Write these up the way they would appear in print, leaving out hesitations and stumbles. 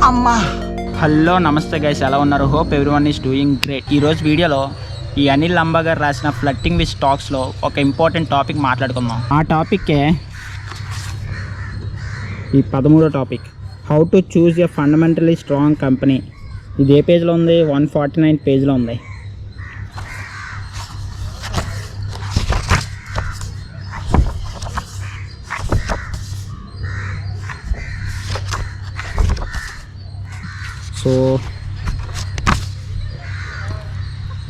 అమ్మా. హలో నమస్తే గైస్, ఎలా ఉన్నారు? Hope everyone is doing great. ఈరోజు వీడియోలో ఈ అనిల్ అంబా గారు రాసిన ఫ్లర్టింగ్ విత్ స్టాక్స్లో ఒక ఇంపార్టెంట్ టాపిక్ మాట్లాడుకుందాం. ఆ టాపిక్కే ఈ 13వ topic, how to choose a fundamentally strong company. ఇది ఏ పేజ్లో ఉంది? 149 పేజ్లో ఉంది. సో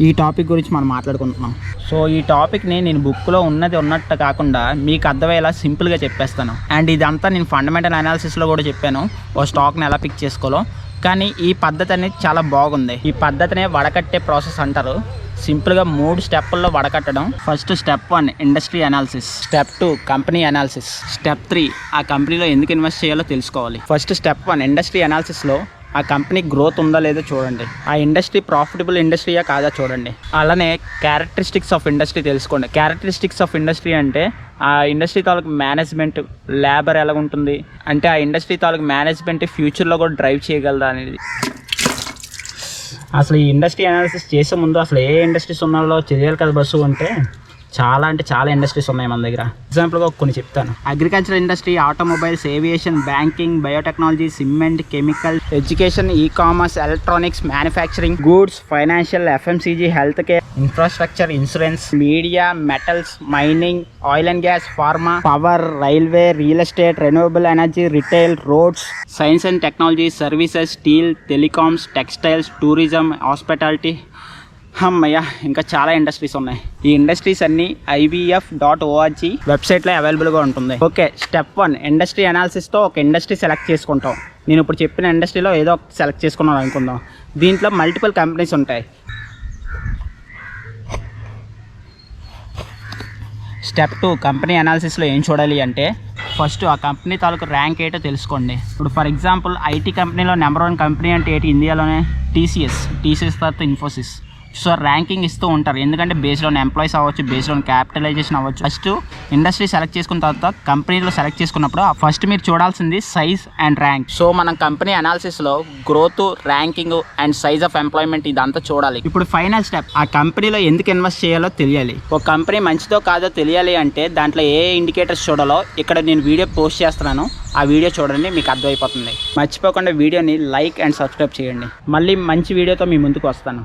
ఈ టాపిక్ గురించి మనం మాట్లాడుకుంటున్నాం. సో ఈ టాపిక్ని నేను బుక్లో ఉన్నది ఉన్నట్టు కాకుండా మీకు అర్థమయ్యేలా సింపుల్గా చెప్పేస్తాను. అండ్ ఇదంతా నేను ఫండమెంటల్ అనాలిసిస్లో కూడా చెప్పాను, ఓ స్టాక్ని ఎలా పిక్ చేసుకోవాలో. కానీ ఈ పద్ధతి అనేది చాలా బాగుంది. ఈ పద్ధతినే వడకట్టే ప్రాసెస్ అంటారు. సింపుల్గా 3 స్టెప్పుల్లో వడకట్టడం. First step 1 industry analysis, step 2 company analysis, step 3 ఆ కంపెనీలో ఎందుకు ఇన్వెస్ట్ చేయాలో తెలుసుకోవాలి. ఫస్ట్ స్టెప్ 1 ఇండస్ట్రీ అనాలిసిస్లో ఆ కంపెనీ గ్రోత్ ఉందా లేదో చూడండి, ఆ ఇండస్ట్రీ ప్రాఫిటబుల్ ఇండస్ట్రీయా కాదా చూడండి. అలానే క్యారెక్టరిస్టిక్స్ ఆఫ్ ఇండస్ట్రీ తెలుసుకోండి. క్యారెక్టరిస్టిక్స్ ఆఫ్ ఇండస్ట్రీ అంటే ఆ ఇండస్ట్రీ తాలూకు మేనేజ్మెంట్, లేబర్ ఎలా ఉంటుంది, అంటే ఆ ఇండస్ట్రీ తాలూకు మేనేజ్మెంట్ ఫ్యూచర్లో కూడా డ్రైవ్ చేయగలదా అనేది. అసలు ఈ ఇండస్ట్రీ అనాలిసిస్ చేసే ముందు అసలు ఏ ఇండస్ట్రీస్ ఉన్నాలో తెలియాలి కదా బస్సు. అంటే చాలా ఇండస్ట్రీస్ ఉన్నాయి మన దగ్గర. ఎగ్జాంపుల్గా కొన్ని చెప్తాను. Agriculture industry, automobiles, aviation, banking, biotechnology, cement, chemical, education, e commerce, electronics, manufacturing, goods, financial, FMCG, health care, infrastructure, insurance, media, metals, mining, oil and gas, pharma, power, railway, real estate, renewable energy, retail, roads, science and technology, services, steel, telecoms, textiles, tourism, hospitality. అమ్మయ్య, ఇంకా చాలా industries ఉన్నాయి. ఈ industries అన్నీ IVF.org వెబ్సైట్లో అవైలబుల్గా ఉంటుంది. Okay, step 1 industry అనాలిసిస్తో ఒక ఇండస్ట్రీ సెలెక్ట్ చేసుకుంటాం. నేను ఇప్పుడు చెప్పిన ఇండస్ట్రీలో ఏదో ఒక సెలెక్ట్ చేసుకున్నాను అనుకుందాం. దీంట్లో మల్టిపుల్ కంపెనీస్ ఉంటాయి. స్టెప్ 2 కంపెనీ అనాలిసిస్లో ఏం చూడాలి అంటే ఫస్ట్ ఆ కంపెనీ తాలూకు ర్యాంక్ ఏంటో తెలుసుకోండి. ఇప్పుడు ఫర్ ఎగ్జాంపుల్ IT కంపెనీలో నెంబర్ 1 కంపెనీ అంటే ఏంటి ఇండియాలోనే? TCS తర్వాత ఇన్ఫోసిస్. సో ర్యాంకింగ్ ఇస్తూ ఉంటారు, ఎందుకంటే బేస్డ్ ఆన్ ఎంప్లాయీస్ అవ్వచ్చు, బేస్డ్ ఆన్ క్యాపిటలైజేషన్ అవ్వచ్చు. ఫస్ట్ ఇండస్ట్రీ సెలెక్ట్ చేసుకున్న తర్వాత కంపెనీలో సెలెక్ట్ చేసుకున్నప్పుడు ఫస్ట్ మీరు చూడాల్సింది సైజ్ అండ్ ర్యాంక్. సో మనం కంపెనీ అనాలిసిస్లో growth, ranking and size of employment ఇదంతా చూడాలి. ఇప్పుడు ఫైనల్ స్టెప్, ఆ కంపెనీలో ఎందుకు ఇన్వెస్ట్ చేయాలో తెలియాలి. ఒక కంపెనీ మంచిదో కాదో తెలియాలి అంటే దాంట్లో ఏ ఇండికేటర్స్ చూడాలో ఇక్కడ నేను వీడియో పోస్ట్ చేస్తున్నాను, ఆ వీడియో చూడండి, మీకు అర్థమైపోతుంది. మర్చిపోకుండా వీడియోని లైక్ అండ్ సబ్స్క్రైబ్ చేయండి. మళ్ళీ మంచి వీడియోతో మీ ముందుకు వస్తాను.